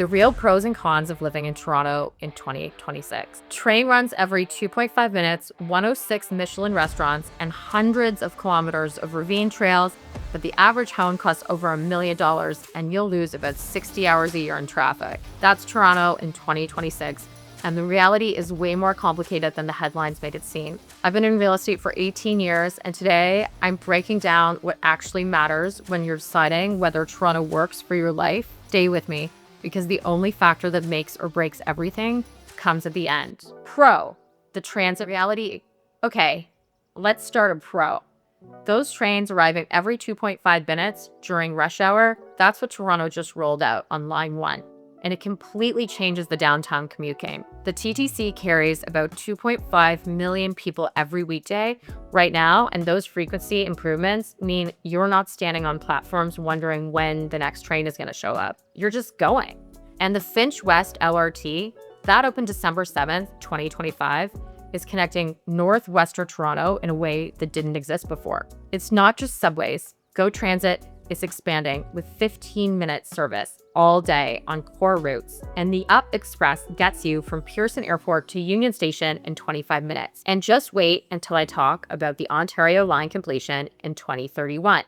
The real pros and cons of living in Toronto in 2026. Train runs every 2.5 minutes, 106 Michelin restaurants, and hundreds of kilometers of ravine trails, but the average home costs over $1 million, and you'll lose about 60 hours a year in traffic. That's Toronto in 2026. And the reality is way more complicated than the headlines made it seem. I've been in real estate for 18 years, and today I'm breaking down what actually matters when you're deciding whether Toronto works for your life. Stay with me, because the only factor that makes or breaks everything comes at the end. Pro, the transit reality. Okay, let's start a pro. Those trains arriving every 2.5 minutes during rush hour, that's what Toronto just rolled out on Line 1. And it completely changes the downtown commute game. The TTC carries about 2.5 million people every weekday right now, and those frequency improvements mean you're not standing on platforms wondering when the next train is going to show up. You're just going. And the Finch West LRT, that opened December 7th, 2025, is connecting northwestern Toronto in a way that didn't exist before. It's not just subways. Go Transit is expanding with 15-minute service all day on core routes. And the Up Express gets you from Pearson Airport to Union Station in 25 minutes. And just wait until I talk about the Ontario line completion in 2031.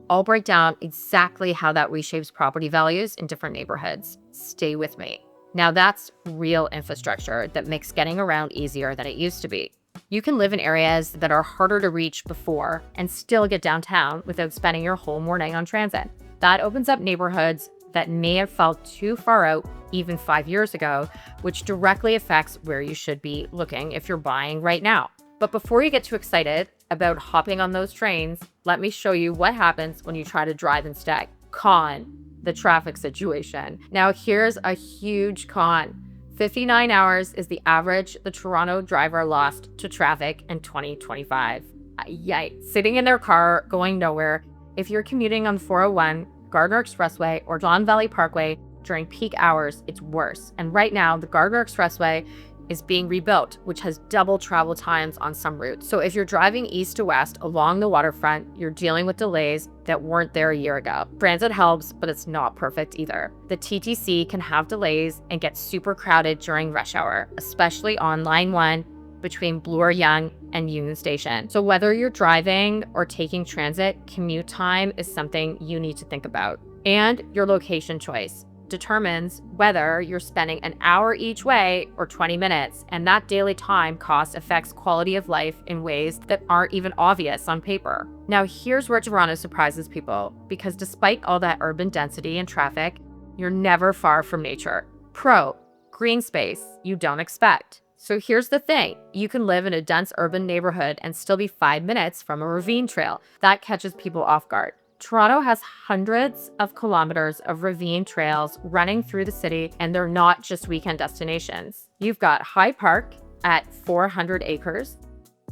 I'll break down exactly how that reshapes property values in different neighborhoods. Stay with me. Now that's real infrastructure that makes getting around easier than it used to be. You can live in areas that are harder to reach before and still get downtown without spending your whole morning on transit. That opens up neighborhoods that may have felt too far out even 5 years ago, which directly affects where you should be looking if you're buying right now. But before you get too excited about hopping on those trains, let me show you what happens when you try to drive instead. Con, the traffic situation. Now here's a huge con. 59 hours is the average the Toronto driver lost to traffic in 2025. Yikes. Sitting in their car, going nowhere. If you're commuting on 401, Gardner Expressway, or Don Valley Parkway during peak hours, it's worse. And right now, the Gardner Expressway is being rebuilt, which has double travel times on some routes. So if you're driving east to west along the waterfront, you're dealing with delays that weren't there a year ago. Transit helps, but it's not perfect either. The TTC can have delays and get super crowded during rush hour, especially on Line 1 between Bloor-Yonge and Union Station. So whether you're driving or taking transit, commute time is something you need to think about. And your location choice determines whether you're spending an hour each way or 20 minutes, and that daily time cost affects quality of life in ways that aren't even obvious on paper. Now here's where Toronto surprises people, because despite all that urban density and traffic, you're never far from nature. Pro, green space you don't expect. So here's the thing, you can live in a dense urban neighborhood and still be 5 minutes from a ravine trail. That catches people off guard. Toronto has hundreds of kilometers of ravine trails running through the city, and they're not just weekend destinations. You've got High Park at 400 acres,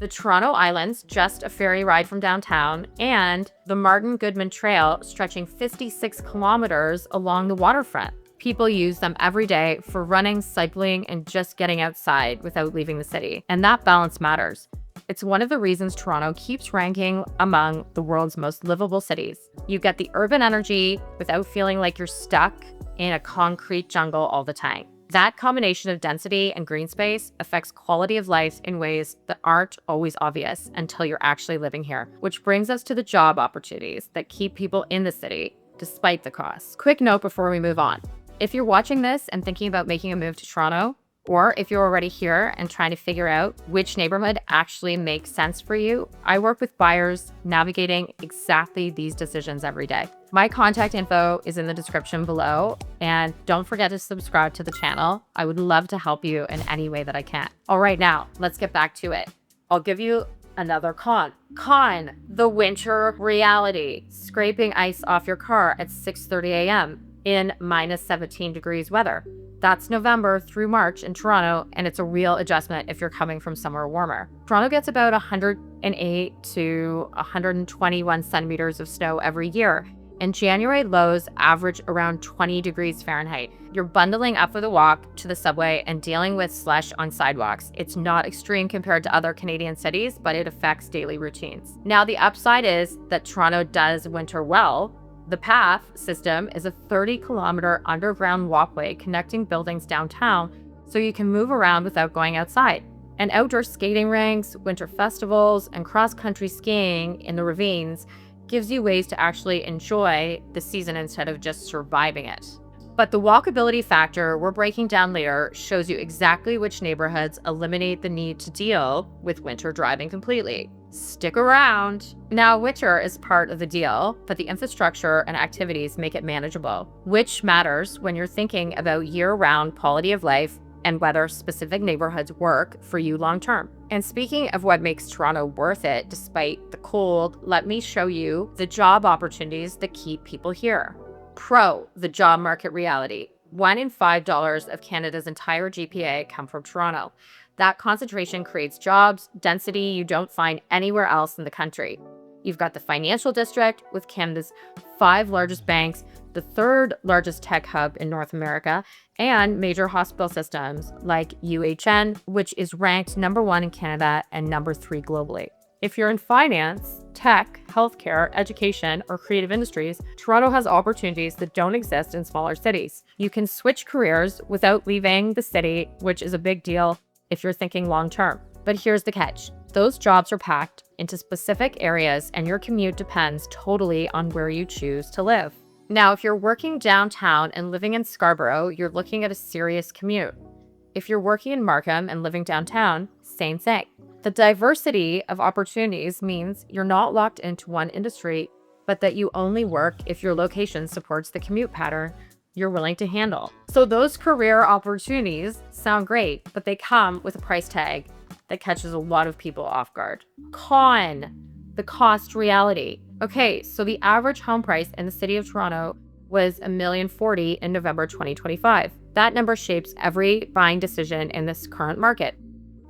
the Toronto Islands, just a ferry ride from downtown, and the Martin Goodman Trail stretching 56 kilometers along the waterfront. People use them every day for running, cycling, and just getting outside without leaving the city. And that balance matters. It's one of the reasons Toronto keeps ranking among the world's most livable cities. You get the urban energy without feeling like you're stuck in a concrete jungle all the time. That combination of density and green space affects quality of life in ways that aren't always obvious until you're actually living here, which brings us to the job opportunities that keep people in the city despite the costs. Quick note before we move on. If you're watching this and thinking about making a move to Toronto, or if you're already here and trying to figure out which neighborhood actually makes sense for you, I work with buyers navigating exactly these decisions every day. My contact info is in the description below, and don't forget to subscribe to the channel. I would love to help you in any way that I can. All right, now let's get back to it. I'll give you another con. Con, the winter reality. Scraping ice off your car at 6:30 a.m. in minus 17 degrees weather. That's November through March in Toronto, and it's a real adjustment if you're coming from somewhere warmer. Toronto gets about 108 to 121 centimeters of snow every year, and January lows average around 20 degrees Fahrenheit. You're bundling up for the walk to the subway and dealing with slush on sidewalks. It's not extreme compared to other Canadian cities, but it affects daily routines. Now, the upside is that Toronto does winter well, The path system is a 30-kilometer underground walkway connecting buildings downtown so you can move around without going outside. And outdoor skating rinks, winter festivals, and cross-country skiing in the ravines gives you ways to actually enjoy the season instead of just surviving it. But the walkability factor we're breaking down later shows you exactly which neighborhoods eliminate the need to deal with winter driving completely. Stick around. Now, winter is part of the deal, but the infrastructure and activities make it manageable, which matters when you're thinking about year-round quality of life and whether specific neighborhoods work for you long-term. And speaking of what makes Toronto worth it despite the cold, let me show you the job opportunities that keep people here. Pro, the job market reality. $1 in $5 of Canada's entire GPA come from Toronto. That concentration creates jobs, density you don't find anywhere else in the country. You've got the financial district with Canada's 5 largest banks, the 3rd largest tech hub in North America, and major hospital systems like UHN, which is ranked #1 in Canada and #3 globally. If you're in finance, tech, healthcare, education, or creative industries, Toronto has opportunities that don't exist in smaller cities. You can switch careers without leaving the city, which is a big deal if you're thinking long-term. But here's the catch. Those jobs are packed into specific areas, and your commute depends totally on where you choose to live. Now, if you're working downtown and living in Scarborough, you're looking at a serious commute. If you're working in Markham and living downtown, same thing. The diversity of opportunities means you're not locked into one industry, but that you only work if your location supports the commute pattern you're willing to handle. So those career opportunities sound great, but they come with a price tag that catches a lot of people off guard. Con, the cost reality. Okay, so the average home price in the city of Toronto was $1,040,000 in November 2025. That number shapes every buying decision in this current market.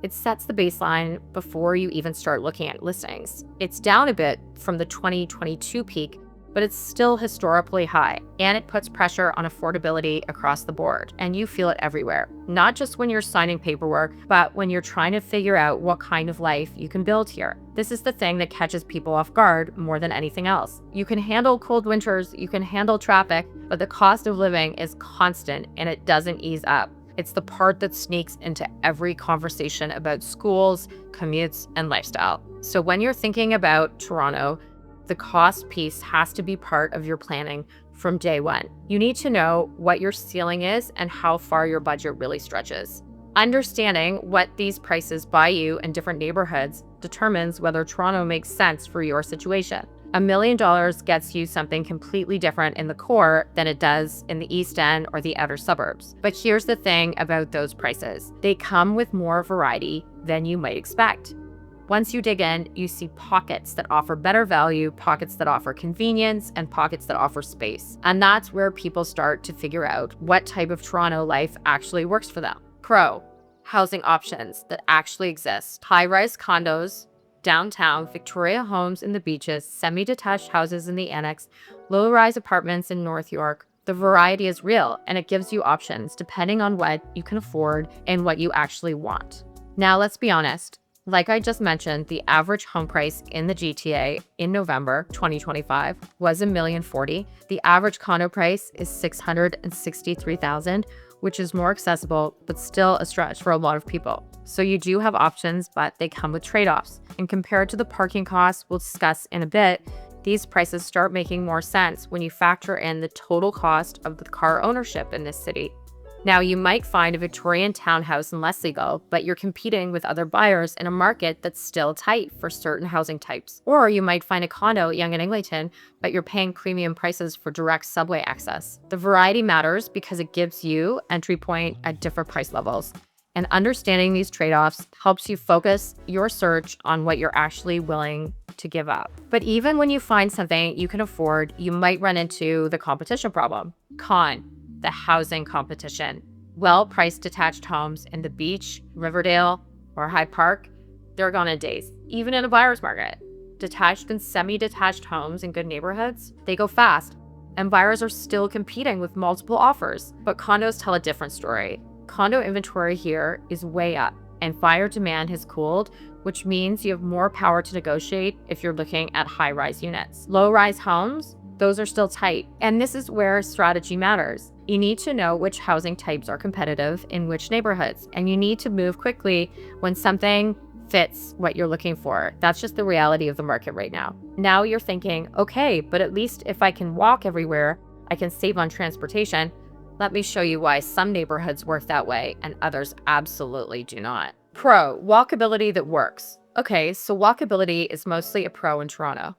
It sets the baseline before you even start looking at listings. It's down a bit from the 2022 peak, but it's still historically high, and it puts pressure on affordability across the board, and you feel it everywhere. Not just when you're signing paperwork, but when you're trying to figure out what kind of life you can build here. This is the thing that catches people off guard more than anything else. You can handle cold winters, you can handle traffic, but the cost of living is constant and it doesn't ease up. It's the part that sneaks into every conversation about schools, commutes, and lifestyle. So when you're thinking about Toronto, the cost piece has to be part of your planning from day one. You need to know what your ceiling is and how far your budget really stretches. Understanding what these prices buy you in different neighborhoods determines whether Toronto makes sense for your situation. $1 million gets you something completely different in the core than it does in the East End or the outer suburbs. But here's the thing about those prices. They come with more variety than you might expect. Once you dig in, you see pockets that offer better value, pockets that offer convenience, and pockets that offer space. And that's where people start to figure out what type of Toronto life actually works for them. Pro, housing options that actually exist. High-rise condos, downtown, Victoria homes in the beaches, semi-detached houses in the annex, low-rise apartments in North York. The variety is real, and it gives you options depending on what you can afford and what you actually want. Now, let's be honest. Like I just mentioned, the average home price in the GTA in November 2025 was $1,040,000. The average condo price is $663,000, which is more accessible, but still a stretch for a lot of people. So you do have options, but they come with trade-offs. And compared to the parking costs we'll discuss in a bit, these prices start making more sense when you factor in the total cost of the car ownership in this city. Now, you might find a Victorian townhouse in Lesligo, but you're competing with other buyers in a market that's still tight for certain housing types. Or you might find a condo at Yonge and Eglinton, but you're paying premium prices for direct subway access. The variety matters because it gives you entry point at different price levels. And understanding these trade-offs helps you focus your search on what you're actually willing to give up. But even when you find something you can afford, you might run into the competition problem. Con, the housing competition. Well-priced detached homes in the Beach, Riverdale, or Hyde Park, they're gone in days, even in a buyer's market. Detached and semi-detached homes in good neighborhoods, they go fast, and buyers are still competing with multiple offers. But condos tell a different story. Condo inventory here is way up, and buyer demand has cooled, which means you have more power to negotiate if you're looking at high-rise units. Low-rise homes, those are still tight. And this is where strategy matters. You need to know which housing types are competitive in which neighborhoods, and you need to move quickly when something fits what you're looking for. That's just the reality of the market right now. Now you're thinking, okay, but at least if I can walk everywhere, I can save on transportation. Let me show you why some neighborhoods work that way and others absolutely do not. Pro, walkability that works. Okay, so walkability is mostly a pro in Toronto.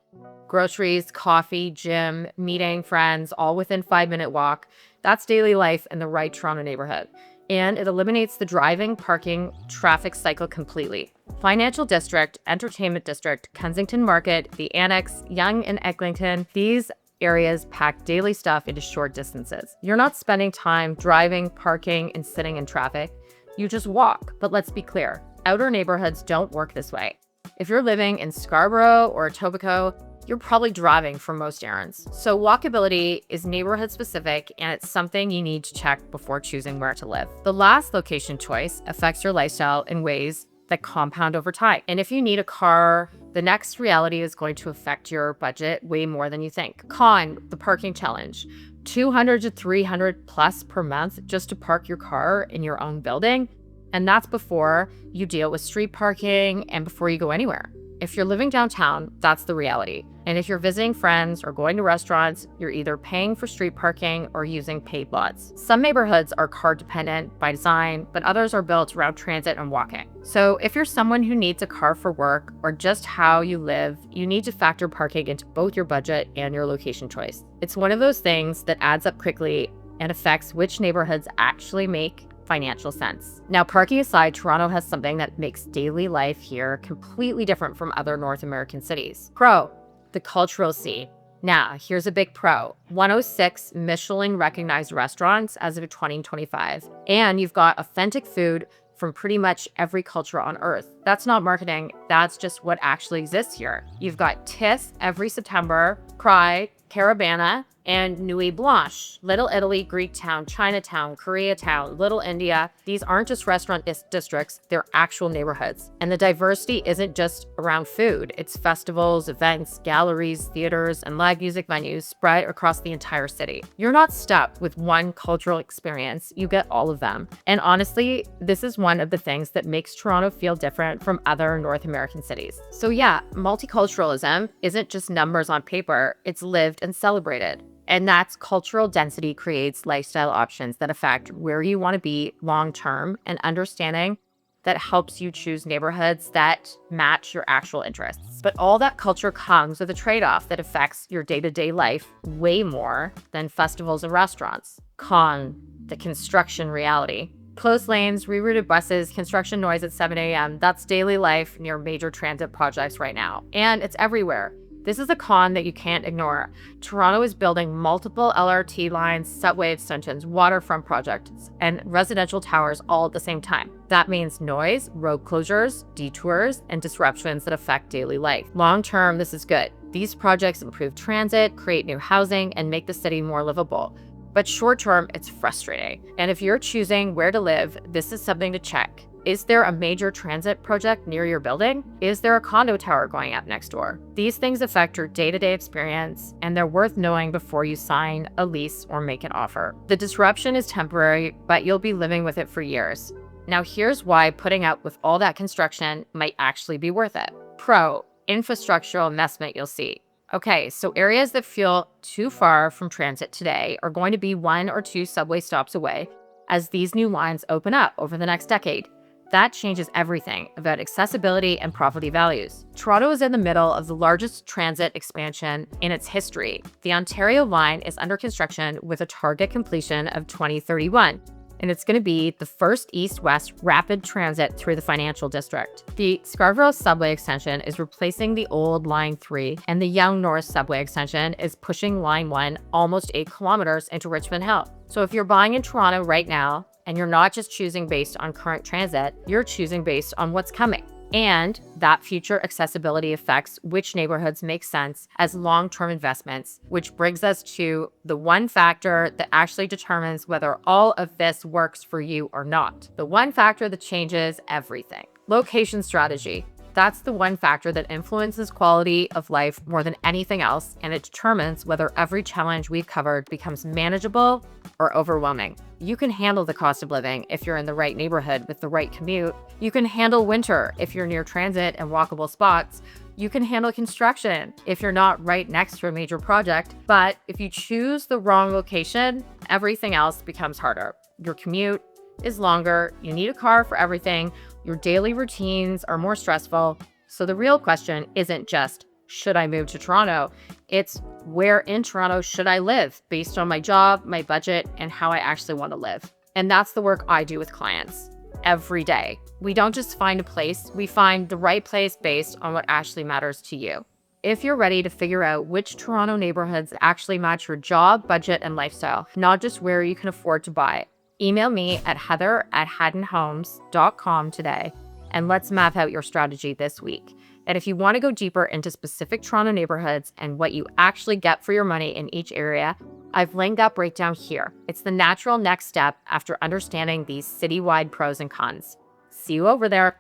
Groceries, coffee, gym, meeting friends, all within 5-minute walk. That's daily life in the right Toronto neighborhood. And it eliminates the driving, parking, traffic cycle completely. Financial District, Entertainment District, Kensington Market, the Annex, Yonge and Eglinton, these areas pack daily stuff into short distances. You're not spending time driving, parking, and sitting in traffic. You just walk. But let's be clear, outer neighborhoods don't work this way. If you're living in Scarborough or Etobicoke, you're probably driving for most errands. So walkability is neighborhood specific, and it's something you need to check before choosing where to live. The last location choice affects your lifestyle in ways that compound over time. And if you need a car, the next reality is going to affect your budget way more than you think. Con, the parking challenge. 200 to 300 plus per month just to park your car in your own building. And that's before you deal with street parking and before you go anywhere. If you're living downtown, that's the reality. And if you're visiting friends or going to restaurants, you're either paying for street parking or using paid lots. Some neighborhoods are car dependent by design, but others are built around transit and walking. So if you're someone who needs a car for work or just how you live, you need to factor parking into both your budget and your location choice. It's one of those things that adds up quickly and affects which neighborhoods actually make financial sense. Now, parking aside, Toronto has something that makes daily life here completely different from other North American cities. Pro, the cultural scene. Now, here's a big pro. 106 Michelin recognized restaurants as of 2025. And you've got authentic food from pretty much every culture on earth. That's not marketing, that's just what actually exists here. You've got TIFF every September, Pride, Caravana, and Nuit Blanche, Little Italy, Greek Town, Chinatown, Koreatown, Little India. These aren't just restaurant districts, they're actual neighborhoods. And the diversity isn't just around food. It's festivals, events, galleries, theaters, and live music venues spread across the entire city. You're not stuck with one cultural experience, you get all of them. And honestly, this is one of the things that makes Toronto feel different from other North American cities. So yeah, multiculturalism isn't just numbers on paper, it's lived and celebrated. And that's cultural density creates lifestyle options that affect where you want to be long-term, and understanding that helps you choose neighborhoods that match your actual interests. But all that culture comes with a trade-off that affects your day-to-day life way more than festivals and restaurants. Con, the construction reality. Closed lanes, rerouted buses, construction noise at 7 a.m. That's daily life near major transit projects right now. And it's everywhere. This is a con that you can't ignore. Toronto is building multiple LRT lines, subway extensions, waterfront projects, and residential towers all at the same time. That means noise, road closures, detours, and disruptions that affect daily life. Long term, this is good. These projects improve transit, create new housing, and make the city more livable. But short term, it's frustrating. And if you're choosing where to live, this is something to check. Is there a major transit project near your building? Is there a condo tower going up next door? These things affect your day-to-day experience, and they're worth knowing before you sign a lease or make an offer. The disruption is temporary, but you'll be living with it for years. Now here's why putting up with all that construction might actually be worth it. Pro, infrastructural investment you'll see. Okay, so areas that feel too far from transit today are going to be 1 or 2 subway stops away as these new lines open up over the next decade. That changes everything about accessibility and property values. Toronto is in the middle of the largest transit expansion in its history. The Ontario line is under construction with a target completion of 2031. And it's going to be the first east-west rapid transit through the financial district. The Scarborough subway extension is replacing the old Line 3, and the Yonge North subway extension is pushing Line 1 almost 8 kilometers into Richmond Hill. So if you're buying in Toronto right now, and you're not just choosing based on current transit, you're choosing based on what's coming. And that future accessibility affects which neighborhoods make sense as long-term investments, which brings us to the one factor that actually determines whether all of this works for you or not. The one factor that changes everything. Location strategy. That's the one factor that influences quality of life more than anything else, and it determines whether every challenge we've covered becomes manageable or overwhelming. You can handle the cost of living if you're in the right neighborhood with the right commute. You can handle winter if you're near transit and walkable spots. You can handle construction if you're not right next to a major project. But if you choose the wrong location, everything else becomes harder. Your commute is longer, you need a car for everything, your daily routines are more stressful. So the real question isn't just, should I move to Toronto? It's, where in Toronto should I live based on my job, my budget, and how I actually want to live? And that's the work I do with clients every day. We don't just find a place, we find the right place based on what actually matters to you. If you're ready to figure out which Toronto neighborhoods actually match your job, budget, and lifestyle, not just where you can afford to buy, email me at heather@haddenhomes.com today, and let's map out your strategy this week. And if you want to go deeper into specific Toronto neighborhoods and what you actually get for your money in each area, I've linked that breakdown here. It's the natural next step after understanding these citywide pros and cons. See you over there.